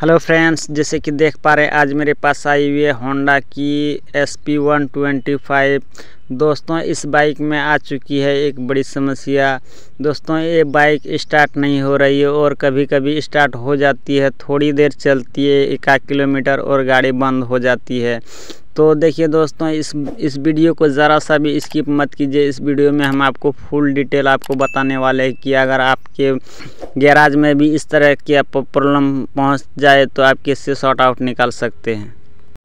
Hello friends, जैसे कि देख पा रहे हैं आज मेरे पास आई हुई है होंडा की SP125। दोस्तों इस बाइक में आ चुकी है एक बड़ी समस्या। दोस्तों ये बाइक स्टार्ट नहीं हो रही है और कभी कभी स्टार्ट हो जाती है, थोड़ी देर चलती है 1 किलोमीटर और गाड़ी बंद हो जाती है। तो देखिए दोस्तों इस वीडियो को ज़रा सा भी स्किप मत कीजिए। इस वीडियो में हम आपको फुल डिटेल आपको बताने वाले हैं कि अगर आपके गैराज में भी इस तरह की प्रॉब्लम पहुंच जाए तो आप किससे सॉर्ट आउट निकाल सकते हैं।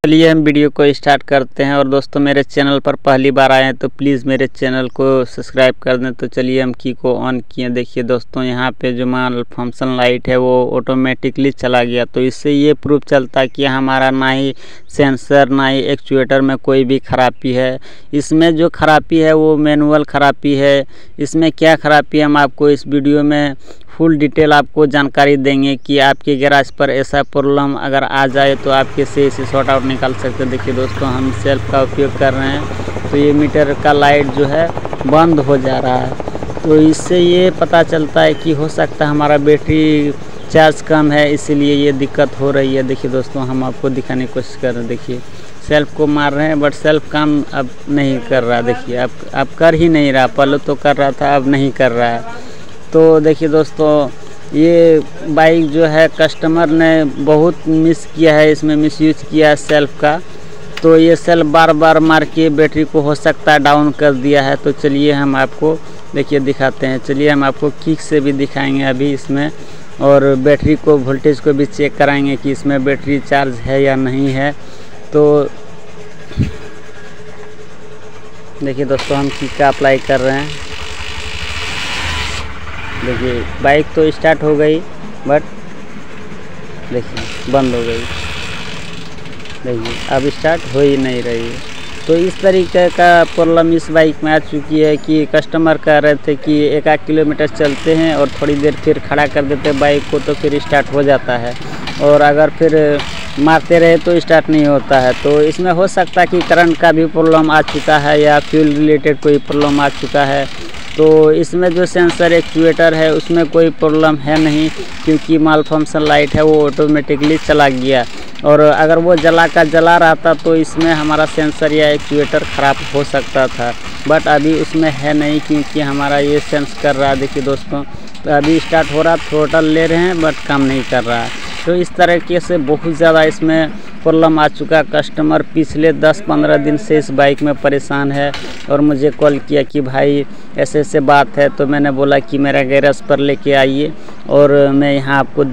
चलिए हम वीडियो को स्टार्ट करते हैं। और दोस्तों मेरे चैनल पर पहली बार आए हैं तो प्लीज़ मेरे चैनल को सब्सक्राइब कर दें। तो चलिए हम की को ऑन किए। देखिए दोस्तों यहाँ पे जो माल फंक्शन लाइट है वो ऑटोमेटिकली चला गया। तो इससे ये प्रूफ चलता है कि हमारा ना ही सेंसर ना ही एक्चुएटर में कोई भी खराबी है। इसमें जो खराबी है वो मैनुअल खराबी है। इसमें क्या खराबी है हम आपको इस वीडियो में फुल डिटेल आपको जानकारी देंगे कि आपके गैराज पर ऐसा प्रॉब्लम अगर आ जाए तो आप कैसे इसे सॉर्ट आउट निकाल सकते हैं। देखिए दोस्तों हम सेल्फ का उपयोग कर रहे हैं तो ये मीटर का लाइट जो है बंद हो जा रहा है। तो इससे ये पता चलता है कि हो सकता है हमारा बैटरी चार्ज कम है, इसीलिए ये दिक्कत हो रही है। देखिए दोस्तों हम आपको दिखाने की कोशिश कर रहे हैं। देखिए सेल्फ को मार रहे हैं बट सेल्फ काम अब नहीं कर रहा। देखिए अब कर ही नहीं रहा, पहले तो कर रहा था अब नहीं कर रहा है। तो देखिए दोस्तों ये बाइक जो है कस्टमर ने बहुत मिस किया है, इसमें मिसयूज किया है सेल्फ का। तो ये सेल्फ बार बार मार के बैटरी को हो सकता है डाउन कर दिया है। तो चलिए हम आपको देखिए दिखाते हैं। चलिए हम आपको किक से भी दिखाएंगे अभी इसमें, और बैटरी को वोल्टेज को भी चेक कराएंगे कि इसमें बैटरी चार्ज है या नहीं है। तो देखिए दोस्तों हम किक का अप्लाई कर रहे हैं। देखिए बाइक तो स्टार्ट हो गई बट देखिए बंद हो गई। देखिए अब स्टार्ट हो ही नहीं रही है। तो इस तरीके का प्रॉब्लम इस बाइक में आ चुकी है कि कस्टमर कह रहे थे कि 1 किलोमीटर चलते हैं और थोड़ी देर फिर खड़ा कर देते हैं बाइक को तो फिर स्टार्ट हो जाता है, और अगर फिर मारते रहे तो स्टार्ट नहीं होता है। तो इसमें हो सकता है कि करंट का भी प्रॉब्लम आ चुका है या फ्यूल रिलेटेड कोई प्रॉब्लम आ चुका है। तो इसमें जो सेंसर एक्चुएटर है उसमें कोई प्रॉब्लम है नहीं, क्योंकि माल फंक्शन लाइट है वो ऑटोमेटिकली चला गया। और अगर वो जला रहता तो इसमें हमारा सेंसर या एक्चुएटर ख़राब हो सकता था, बट अभी उसमें है नहीं क्योंकि हमारा ये सेंस कर रहा है। देखिए दोस्तों तो अभी स्टार्ट हो रहा, थ्रोटल ले रहे हैं बट काम नहीं कर रहा है। तो इस तरीके से बहुत ज़्यादा इसमें प्रॉब्लम आ चुका। कस्टमर पिछले 10-15 दिन से इस बाइक में परेशान है और मुझे कॉल किया कि भाई ऐसे ऐसे बात है। तो मैंने बोला कि मेरा गैराज पर लेके आइए और मैं यहाँ आपको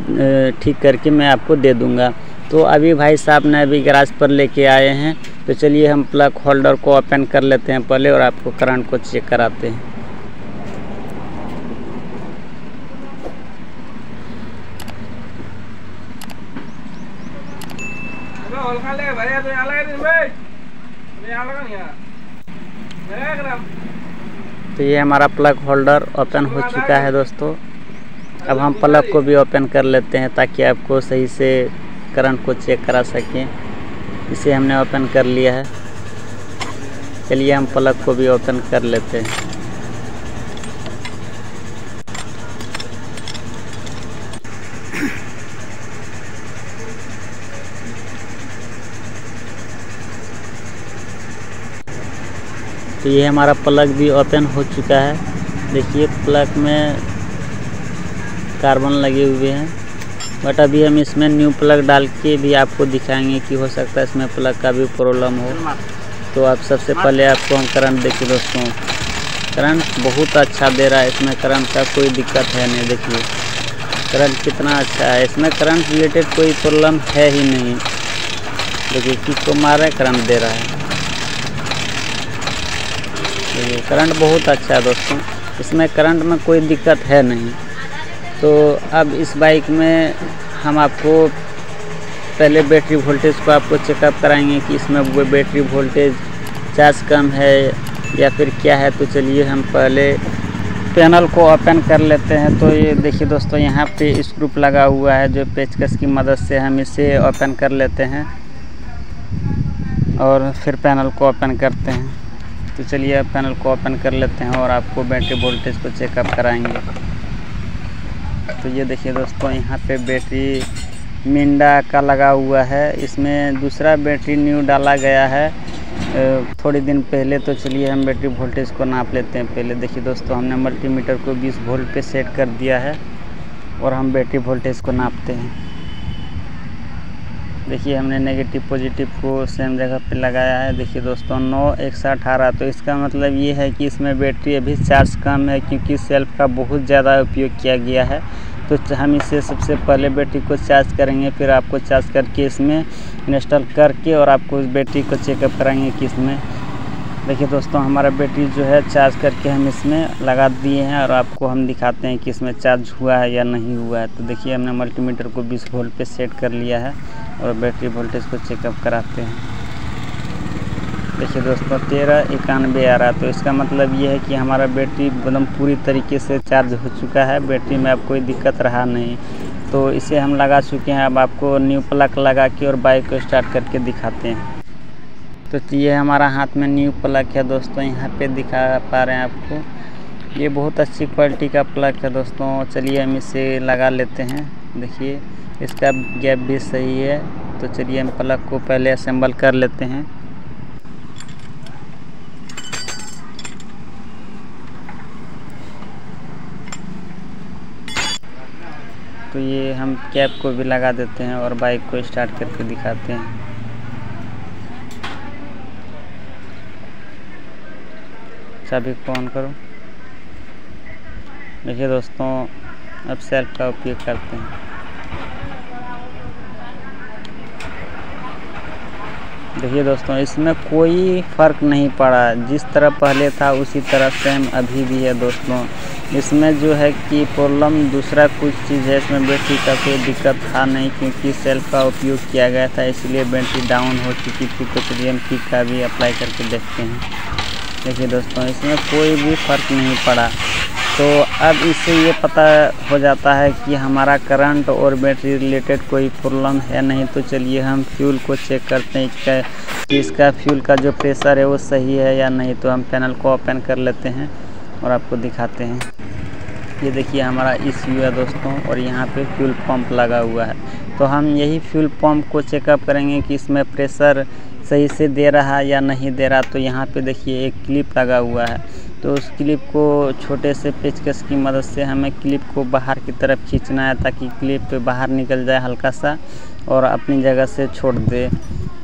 ठीक करके मैं आपको दे दूँगा। तो अभी भाई साहब ने अभी गैराज पर लेके आए हैं। तो चलिए हम प्लग होल्डर को ओपन कर लेते हैं पहले और आपको करंट को चेक कराते हैं। तो ये हमारा प्लग होल्डर ओपन हो चुका है दोस्तों। अब हम प्लग को भी ओपन कर लेते हैं ताकि आपको सही से करंट को चेक करा सकें। इसे हमने ओपन कर लिया है। चलिए हम प्लग को भी ओपन कर लेते हैं। तो ये हमारा प्लग भी ओपन हो चुका है। देखिए प्लग में कार्बन लगे हुए हैं, बट अभी हम इसमें न्यू प्लग डाल के भी आपको दिखाएंगे कि हो सकता है इसमें प्लग का भी प्रॉब्लम हो। तो आप सबसे पहले आपको हम करंट देखिए दोस्तों, करंट बहुत अच्छा दे रहा है। इसमें करंट का कोई दिक्कत है नहीं। देखिए करंट कितना अच्छा है, इसमें करंट रिलेटेड कोई प्रॉब्लम है ही नहीं। देखिए किक को मार रहा है करंट दे रहा है। देखिए करंट बहुत अच्छा है दोस्तों, इसमें करंट में कोई दिक्कत है नहीं। तो अब इस बाइक में हम आपको पहले बैटरी वोल्टेज को आपको चेकअप कराएंगे कि इसमें वो बैटरी वोल्टेज चार्ज कम है या फिर क्या है। तो चलिए हम पहले पैनल को ओपन कर लेते हैं। तो ये देखिए दोस्तों यहाँ पे स्क्रू लगा हुआ है जो पेचकस की मदद से हम इसे ओपन कर लेते हैं और फिर पैनल को ओपन करते हैं। तो चलिए अब पैनल को ओपन कर लेते हैं और आपको बैटरी वोल्टेज को चेकअप कराएंगे। तो ये देखिए दोस्तों यहाँ पे बैटरी मिंडा का लगा हुआ है। इसमें दूसरा बैटरी न्यू डाला गया है थोड़ी दिन पहले। तो चलिए हम बैटरी वोल्टेज को नाप लेते हैं। पहले देखिए दोस्तों, हमने मल्टीमीटर को 20 वोल्ट पे सेट कर दिया है और हम बैटरी वोल्टेज को नापते हैं। देखिए हमने नेगेटिव पॉजिटिव को सेम जगह पे लगाया है। देखिए दोस्तों 9/118, तो इसका मतलब ये है कि इसमें बैटरी अभी चार्ज कम है, क्योंकि सेल्फ का बहुत ज़्यादा उपयोग किया गया है। तो हम इसे सबसे पहले बैटरी को चार्ज करेंगे, फिर आपको चार्ज करके इसमें इंस्टॉल करके और आपको इस बैटरी को चेकअप कराएंगे कि इसमें। देखिए दोस्तों हमारा बैटरी जो है चार्ज करके हम इसमें लगा दिए हैं और आपको हम दिखाते हैं कि इसमें चार्ज हुआ है या नहीं हुआ है। तो देखिए हमने मल्टीमीटर को 20 वोल्ट पे सेट कर लिया है और बैटरी वोल्टेज को चेकअप कराते हैं। देखिए दोस्तों 1391 आ रहा है, तो इसका मतलब ये है कि हमारा बैटरी एकदम पूरी तरीके से चार्ज हो चुका है। बैटरी में अब कोई दिक्कत रहा नहीं, तो इसे हम लगा चुके हैं। अब आपको न्यू प्लग लगा के और बाइक को स्टार्ट करके दिखाते हैं। तो ये हमारा हाथ में न्यू प्लग है दोस्तों, यहाँ पे दिखा पा रहे हैं आपको। ये बहुत अच्छी क्वालिटी का प्लग है दोस्तों। चलिए हम इसे लगा लेते हैं। देखिए इसका गैप भी सही है। तो चलिए हम प्लग को पहले असेंबल कर लेते हैं। तो ये हम कैप को भी लगा देते हैं और बाइक को स्टार्ट करके दिखाते हैं। चाबी को ऑन करो। देखिए दोस्तों अब सेल्फ का उपयोग करते हैं। देखिए दोस्तों इसमें कोई फ़र्क नहीं पड़ा, जिस तरह पहले था उसी तरह सेम अभी भी है दोस्तों। इसमें जो है कि प्रॉब्लम दूसरा कुछ चीज़ है, इसमें बैटरी का कोई दिक्कत था नहीं, क्योंकि सेल्फ का उपयोग किया गया था, इसलिए बैटरी डाउन हो चुकी थी। तो चलिए हम किक का भी अप्लाई करके देखते हैं। देखिए दोस्तों इसमें कोई भी फ़र्क नहीं पड़ा। तो अब इससे ये पता हो जाता है कि हमारा करंट और बैटरी रिलेटेड कोई प्रॉब्लम है नहीं। तो चलिए हम फ्यूल को चेक करते हैं कि इसका फ्यूल का जो प्रेशर है वो सही है या नहीं। तो हम पैनल को ओपन कर लेते हैं और आपको दिखाते हैं। ये देखिए हमारा ECU है दोस्तों और यहाँ पे फ्यूल पंप लगा हुआ है। तो हम यही फ्यूल पंप को चेकअप करेंगे कि इसमें प्रेशर सही से दे रहा है या नहीं दे रहा। तो यहाँ पे देखिए एक क्लिप लगा हुआ है, तो उस क्लिप को छोटे से पेचकस की मदद से हमें क्लिप को बाहर की तरफ खींचना है, ताकि क्लिप बाहर निकल जाए हल्का सा और अपनी जगह से छोड़ दे।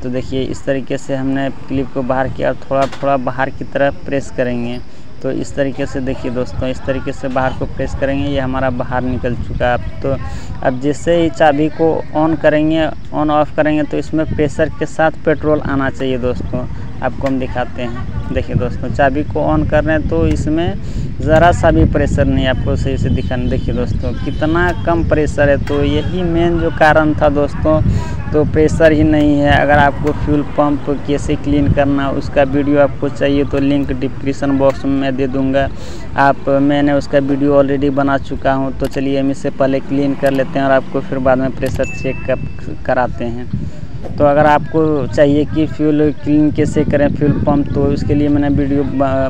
तो देखिए इस तरीके से हमने क्लिप को बाहर किया और थोड़ा थोड़ा बाहर की तरफ प्रेस करेंगे। तो इस तरीके से देखिए दोस्तों, इस तरीके से बाहर को प्रेस करेंगे, ये हमारा बाहर निकल चुका है। तो अब जैसे ही चाबी को ऑन करेंगे, ऑन ऑफ करेंगे, तो इसमें प्रेशर के साथ पेट्रोल आना चाहिए दोस्तों। आपको हम दिखाते हैं। देखिए दोस्तों चाबी को ऑन कर रहे हैं तो इसमें ज़रा सा भी प्रेशर नहीं, आपको सही से दिखाने। देखिए दोस्तों कितना कम प्रेशर है। तो यही मेन जो कारण था दोस्तों, तो प्रेशर ही नहीं है। अगर आपको फ्यूल पंप कैसे क्लीन करना उसका वीडियो आपको चाहिए तो लिंक डिस्क्रिप्शन बॉक्स में मैं दे दूंगा। मैंने उसका वीडियो ऑलरेडी बना चुका हूं। तो चलिए हम इसे पहले क्लीन कर लेते हैं और आपको फिर बाद में प्रेशर चेक कराते हैं। तो अगर आपको चाहिए कि फ्यूल क्लीन कैसे करें फ्यूल पंप, तो उसके लिए मैंने वीडियो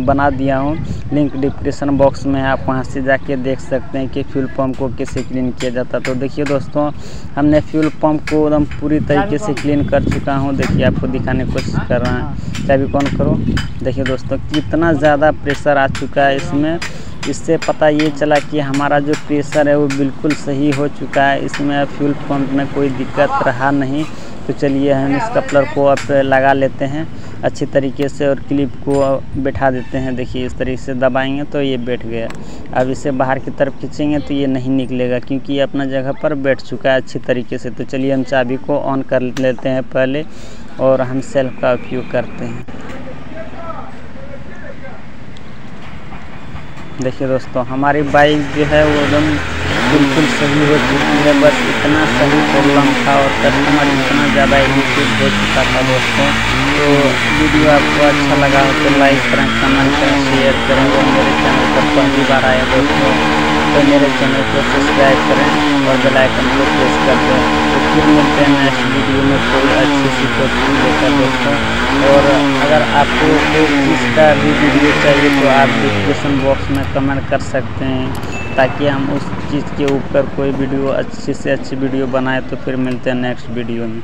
बना दिया हूँ, लिंक डिस्क्रिप्शन बॉक्स में है, आप वहाँ से जाके देख सकते हैं कि फ्यूल पंप को कैसे क्लीन किया जाता है। तो देखिए दोस्तों हमने फ्यूल पंप को एकदम पूरी तरीके से क्लीन कर चुका हूँ। देखिए आपको दिखाने की कोशिश कर रहे हैं। चाबी ऑन करो। देखिए दोस्तों कितना ज़्यादा प्रेशर आ चुका है इसमें। इससे पता ये चला कि हमारा जो प्रेशर है वो बिल्कुल सही हो चुका है। इसमें फ्यूल पंप में कोई दिक्कत रहा नहीं। तो चलिए हम इस कपलर को अब लगा लेते हैं अच्छी तरीके से और क्लिप को बैठा देते हैं। देखिए इस तरीके से दबाएंगे तो ये बैठ गया। अब इसे बाहर की तरफ खींचेंगे तो ये नहीं निकलेगा, क्योंकि ये अपना जगह पर बैठ चुका है अच्छी तरीके से। तो चलिए हम चाबी को ऑन कर लेते हैं पहले और हम सेल्फ का उपयोग करते हैं। देखिए दोस्तों हमारी बाइक जो है वो एकदम बिल्कुल सही हो चुकी है। बस इतना सही प्रॉब्लम था और कस्टमर इतना ज़्यादा इरिटेट हो चुका था दोस्तों। तो वीडियो आपको अच्छा लगा हो तो लाइक करें, कमेंट करें, शेयर करें और मेरे चैनल पर पहली बार आए दोस्तों तो मेरे चैनल को सब्सक्राइब करें और बेल आइकन को प्रेस कर दें। तो फिर मिलते हैं नेक्स्ट वीडियो में कोई अच्छी सी टॉपिक लेकर दोस्तों। और अगर आपको कोई चीज़ का भी वीडियो चाहिए तो आप डिस्क्रिप्शन बॉक्स में कमेंट कर सकते हैं। ताकि हम उस चीज़ के ऊपर कोई वीडियो अच्छी से अच्छी वीडियो बनाए। तो फिर मिलते हैं नेक्स्ट वीडियो में।